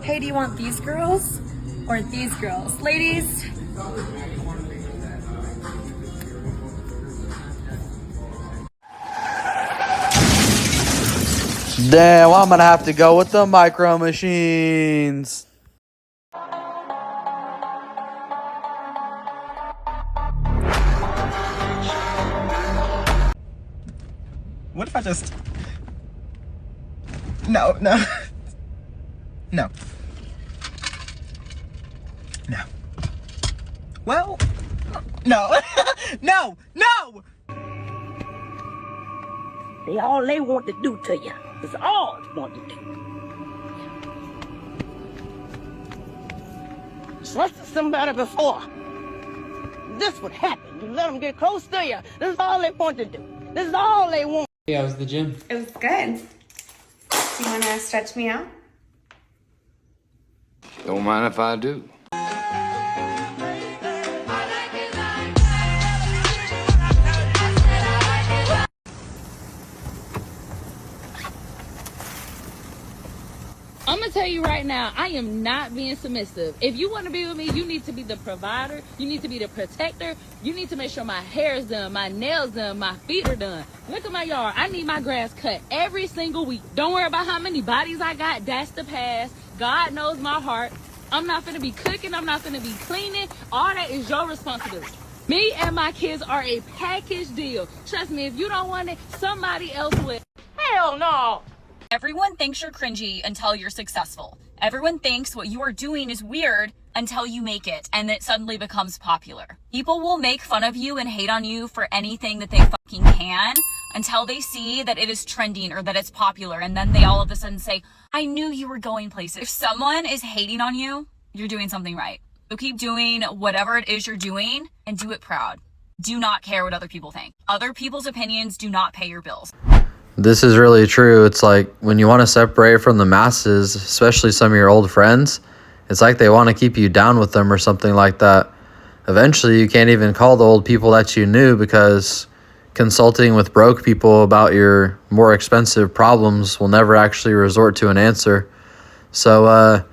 Hey, do you want these girls or these girls? Ladies? Damn, I'm gonna have to go with the micro machines. What if I just... No. No. Well, no. No. All they want to do to you is all they want to do. Trusted somebody before this would happen. You let them get close to you. This is all they want to do. This is all they want. Yeah, it was the gym. It was good. Do you want to stretch me out? Don't mind if I do. I'm gonna tell you right now, I am not being submissive. If you want to be with me, you need to be the provider. You need to be the protector. You need to make sure my hair is done, my nails done, my feet are done. Look at my yard. I need my grass cut every single week. Don't worry about how many bodies I got. That's the past. God knows my heart. I'm not gonna be cooking. I'm not gonna be cleaning. All that is your responsibility. Me and my kids are a package deal. Trust me, if you don't want it, somebody else will. Hell no. Everyone thinks you're cringy until you're successful. Everyone thinks what you are doing is weird until you make it and it suddenly becomes popular. People will make fun of you and hate on you for anything that they fucking can until they see that it is trending or that it's popular, and then they all of a sudden say, I knew you were going places. If someone is hating on you, you're doing something right. So keep doing whatever it is you're doing and do it proud. Do not care what other people think. Other people's opinions do not pay your bills. This is really true. It's like when you want to separate from the masses, especially some of your old friends, it's like they want to keep you down with them or something like that. Eventually, you can't even call the old people that you knew because consulting with broke people about your more expensive problems will never actually resort to an answer. So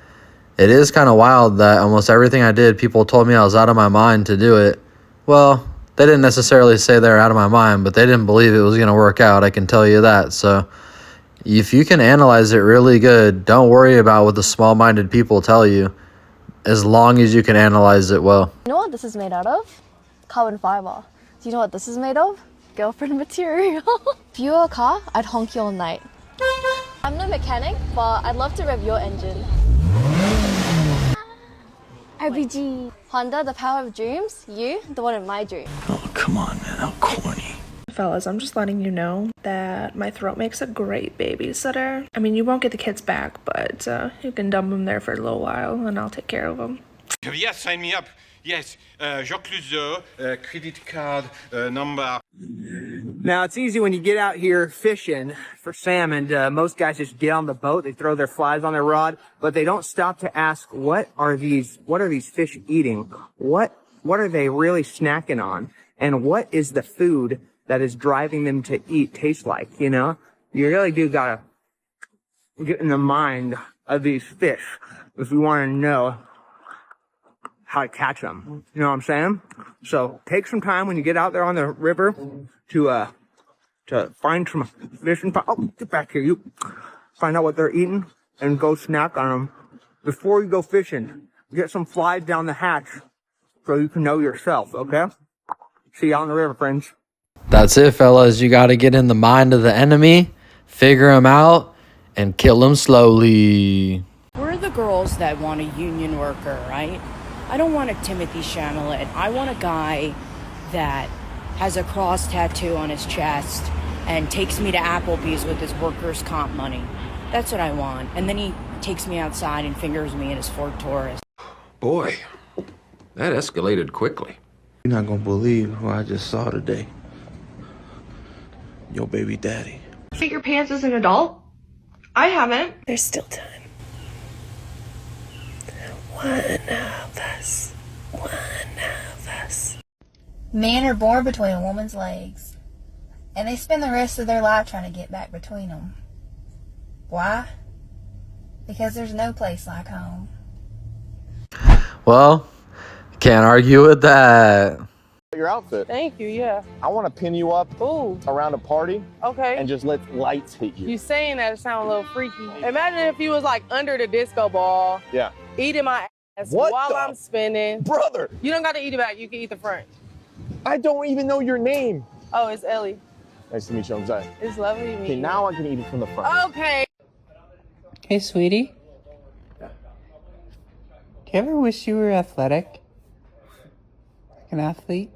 it is kind of wild that almost everything I did, people told me I was out of my mind to do it. Well, they didn't necessarily say they were out of my mind, but they didn't believe it was going to work out. I can tell you that. So if you can analyze it really good, don't worry about what the small-minded people tell you, as long as you can analyze it well. You know what this is made out of? Carbon fiber. Do you know what this is made of? Girlfriend material. If you were a car, I'd honk you all night. I'm no mechanic, but I'd love to rev your engine. RBG. Honda, the power of dreams. You, the one in my dream. Oh, come on, man. How corny. Fellas, I'm just letting you know that my throat makes a great babysitter. I mean, you won't get the kids back, but you can dump them there for a little while and I'll take care of them. Yes, sign me up. Yes, Jean Clouseau, credit card number. Now, it's easy when you get out here fishing for salmon. Most guys just get on the boat, they throw their flies on their rod, but they don't stop to ask, what are these fish eating? What are they really snacking on? And what is the food that is driving them to eat taste like, you know? You really do gotta get in the mind of these fish if you want to know how to catch them. You know what I'm saying? So take some time when you get out there on the river to find some fish and get back here, you. Find out what they're eating and go snack on them. Before you go fishing, get some flies down the hatch so you can know yourself, okay? See you on the river, friends. That's it, fellas. You got to get in the mind of the enemy, figure them out, and kill them slowly. We're the girls that want a union worker, right? I don't want a Timothy Chalamet. I want a guy that has a cross tattoo on his chest and takes me to Applebee's with his workers' comp money. That's what I want. And then he takes me outside and fingers me in his Ford Taurus. Boy, that escalated quickly. You're not gonna believe who I just saw today. Your baby daddy. Fit your pants as an adult? I haven't. There's still time. One of us. One of us. Men are born between a woman's legs, and they spend the rest of their life trying to get back between them. Why? because there's no place like home. Well, can't argue with that. Your outfit. Thank you, yeah. I want to pin you up around a party Okay. and just let lights hit you. You saying that it sounds a little freaky. Imagine if you was like under the disco ball, Yeah. eating my ass What while the- I'm spinning. Brother, You don't got to eat the back, you can eat the front. I don't even know your name. Oh, it's Ellie. Nice to meet you, Jose. It's lovely to meet Okay, you. now I can eat it from the front. Okay. Hey, sweetie. Yeah. Do you ever wish you were athletic? Like an athlete?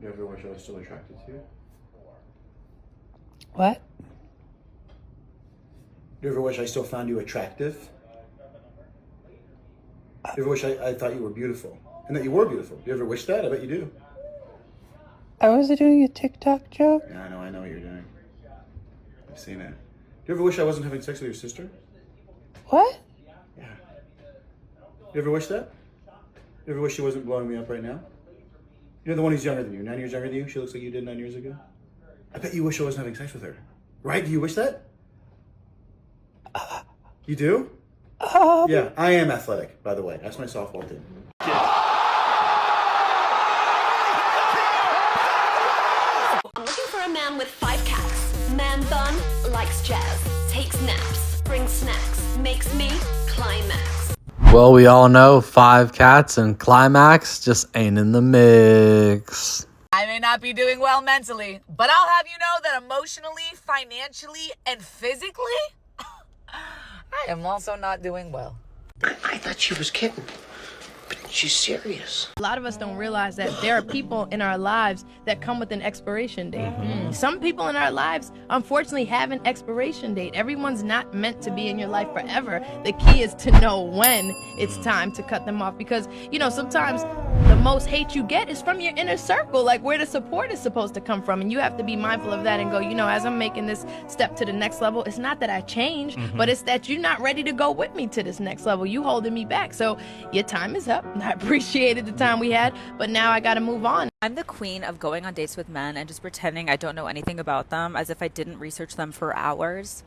You ever wish I was still attracted to you? What? You ever wish I still found you attractive? You ever wish I thought you were beautiful? And that you were beautiful? You ever wish that? I bet you do. I was doing a TikTok joke. Yeah, I know what you're doing. I've seen it. Do you ever wish I wasn't having sex with your sister? What? Yeah. You ever wish that? You ever wish she wasn't blowing me up right now? You know the one who's younger than you, 9 years younger than you? She looks like you did 9 years ago? I bet you wish I wasn't having sex with her. Right? Do you wish that? You do? Yeah, I am athletic, by the way. That's my softball team. I'm looking for a man with 5 cats. Man bun, likes jazz, takes naps, brings snacks, makes me climax. Well, we all know 5 cats and climax just ain't in the mix. I may not be doing well mentally, but I'll have you know that emotionally, financially, and physically, I am also not doing well. I thought she was kidding, but she's serious. A lot of us don't realize that there are people in our lives that come with an expiration date. Some people in our lives, unfortunately, have an expiration date. Everyone's not meant to be in your life forever. The key is to know when it's time to cut them off, because, you know, sometimes the most hate you get is from your inner circle, like where the support is supposed to come from. And you have to be mindful of that and go, you know, as I'm making this step to the next level, it's not that I changed, but it's that you're not ready to go with me to this next level. You holding me back. So your time is up. I appreciated the time we had, but now I got to move on. I'm the queen of going on dates with men and just pretending I don't know anything about them, as if I didn't research them for hours.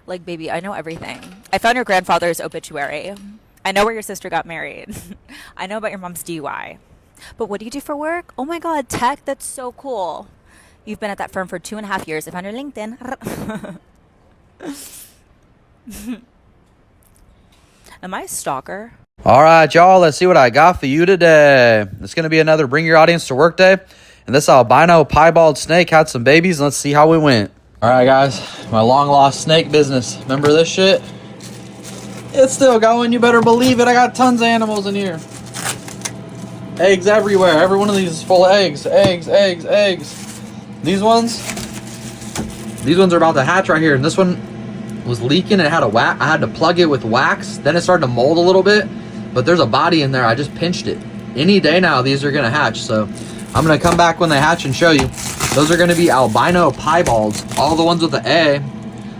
Like, baby, I know everything. I found your grandfather's obituary. I know where your sister got married. I know about your mom's DUI. But what do you do for work? Oh my God, tech, that's so cool. You've been at that firm for 2.5 years. I found your LinkedIn. Am I a stalker? All right, y'all, let's see what I got for you today. It's going to be another Bring Your Audience to Work day. And this albino piebald snake had some babies. Let's see how we went. All right, guys, my long-lost snake business. Remember this shit? It's still going. You better believe it. I got tons of animals in here. Eggs everywhere. Every one of these is full of eggs. Eggs, eggs, eggs. These ones are about to hatch right here. And this one was leaking. It had a wax. I had to plug it with wax. Then it started to mold a little bit. But there's a body in there. I just pinched it. Any day now, these are going to hatch. So I'm going to come back when they hatch and show you. Those are going to be albino piebalds. All the ones with the A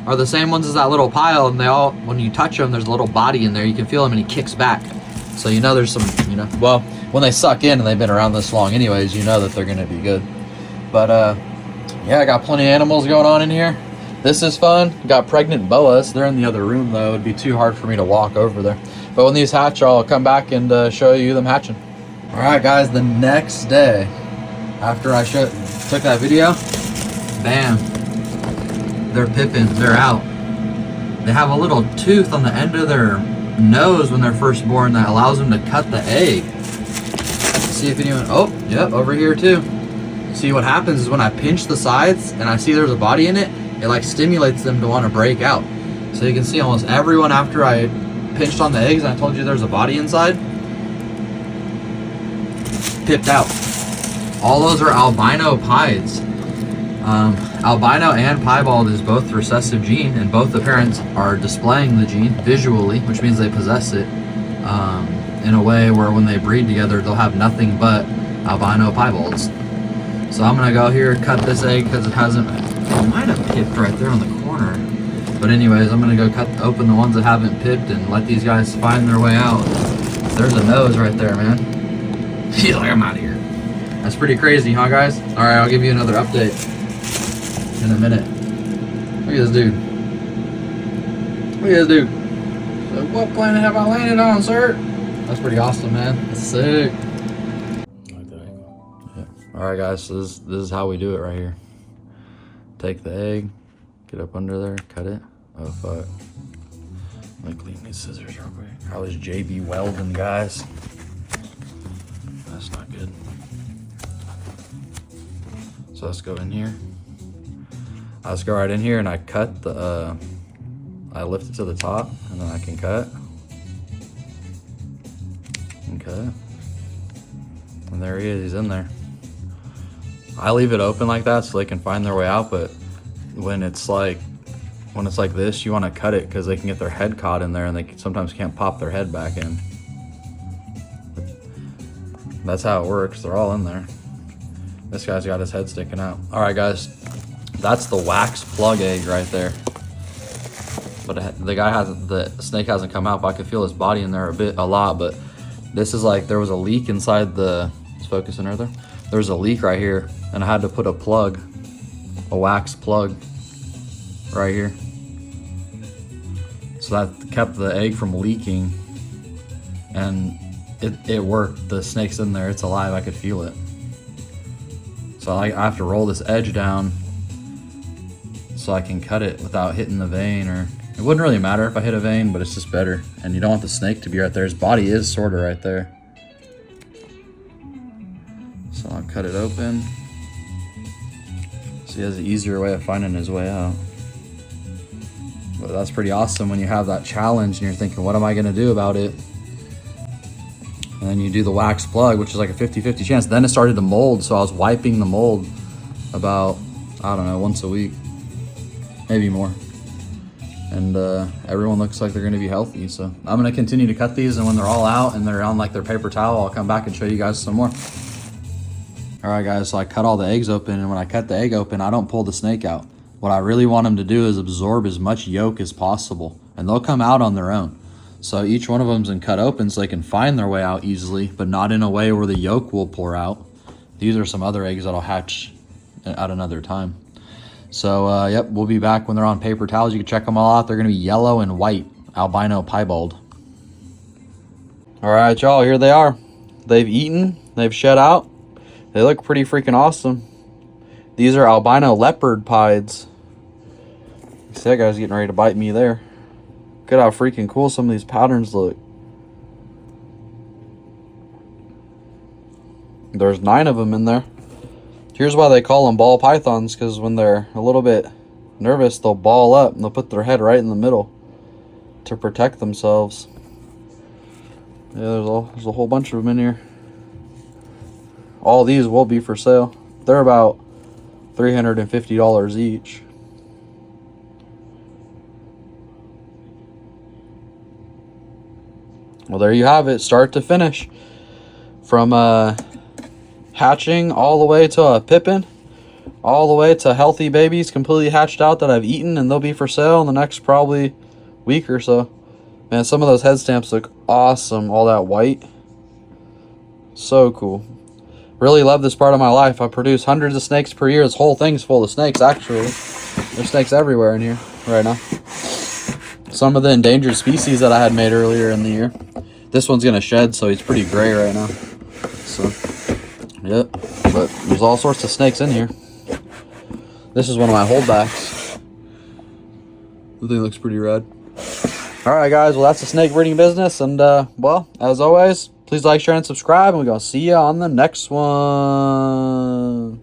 are the same ones as that little pile. And they all, when you touch them, there's a little body in there. You can feel him and he kicks back. So you know there's some, you know, well, when they suck in and they've been around this long anyways, you know that they're going to be good. But yeah, I got plenty of animals going on in here. This is fun. Got pregnant boas. They're in the other room though. It'd be too hard for me to walk over there. But when these hatch, I'll come back and show you them hatching. All right, guys, the next day after I took that video, bam, they're pipping, they're out. They have a little tooth on the end of their nose when they're first born that allows them to cut the egg. Let's see if anyone, oh, yep, over here too. See, what happens is when I pinch the sides and I see there's a body in it, it like stimulates them to want to break out. So you can see almost everyone after I pinched on the eggs and I told you there's a body inside, pipped out. All those are albino pieds. Albino and piebald is both recessive gene, and both the parents are displaying the gene visually, which means they possess it in a way where when they breed together, they'll have nothing but albino piebalds. So I'm gonna go here, cut this egg because it hasn't, it might have pipped right there on the corner. But anyways, I'm gonna go open the ones that haven't pipped and let these guys find their way out. There's a nose right there, man. Feel like I'm out of here. That's pretty crazy, huh, guys? All right, I'll give you another update in a minute. Look at this dude. What do you guys do? So what planet have I landed on, sir? That's pretty awesome, man. That's sick. Yeah. All right, guys. So this is how we do it right here. Take the egg, get up under there, cut it. Oh fuck. Let me clean these scissors real quick. I was JB welding, guys. That's not good. So let's go in here. I just go right in here and I cut the, I lift it to the top and then I can cut. And cut. And there he is, he's in there. I leave it open like that so they can find their way out, but when it's like this, you want to cut it because they can get their head caught in there and they sometimes can't pop their head back in. That's how it works. They're all in there. This guy's got his head sticking out. All right, guys. That's the wax plug egg right there. But the snake hasn't come out, but I can feel his body in there a lot. But this is like, there was a leak inside the, let's focus in right there. There was a leak right here and I had to put a plug, a wax plug right here. So that kept the egg from leaking and it worked. The snake's in there, it's alive, I could feel it. So I have to roll this edge down so I can cut it without hitting the vein, or it wouldn't really matter if I hit a vein, but it's just better. And you don't want the snake to be right there. His body is sort of right there. So I'll cut it open. So he has an easier way of finding his way out. But that's pretty awesome when you have that challenge and you're thinking, what am I gonna do about it? And then you do the wax plug, which is like a 50-50 chance. Then it started to mold, so I was wiping the mold about, I don't know, once a week, maybe more. And everyone looks like they're gonna be healthy. So I'm gonna continue to cut these, and when they're all out and they're on like their paper towel, I'll come back and show you guys some more. All right, guys, so I cut all the eggs open, and when I cut the egg open, I don't pull the snake out. What I really want them to do is absorb as much yolk as possible, and they'll come out on their own. So each one of them's been cut open so they can find their way out easily, but not in a way where the yolk will pour out. These are some other eggs that'll hatch at another time. So, yep, we'll be back when they're on paper towels. You can check them all out. They're going to be yellow and white, albino piebald. All right, y'all, here they are. They've eaten. They've shed out. They look pretty freaking awesome. These are albino leopard pieds. See, that guy's getting ready to bite me there. Look at how freaking cool some of these patterns look. There's 9 of them in there. Here's why they call them ball pythons, because when they're a little bit nervous, they'll ball up and they'll put their head right in the middle to protect themselves. Yeah, there's a whole bunch of them in here. All these will be for sale. They're about $350 each. Well, there you have it, start to finish. From hatching all the way to a pippin, all the way to healthy babies completely hatched out that I've eaten, and they'll be for sale in the next probably week or so. Man, some of those head stamps look awesome, all that white. So cool. Really love this part of my life. I produce hundreds of snakes per year. This whole thing's full of snakes, actually. There's snakes everywhere in here right now. Some of the endangered species that I had made earlier in the year. This one's gonna shed, so he's pretty gray right now. So, yep. But there's all sorts of snakes in here. This is one of my holdbacks. The thing looks pretty rad. Alright, guys. Well, that's the snake breeding business. And, well, as always, please like, share, and subscribe. And we're gonna see you on the next one.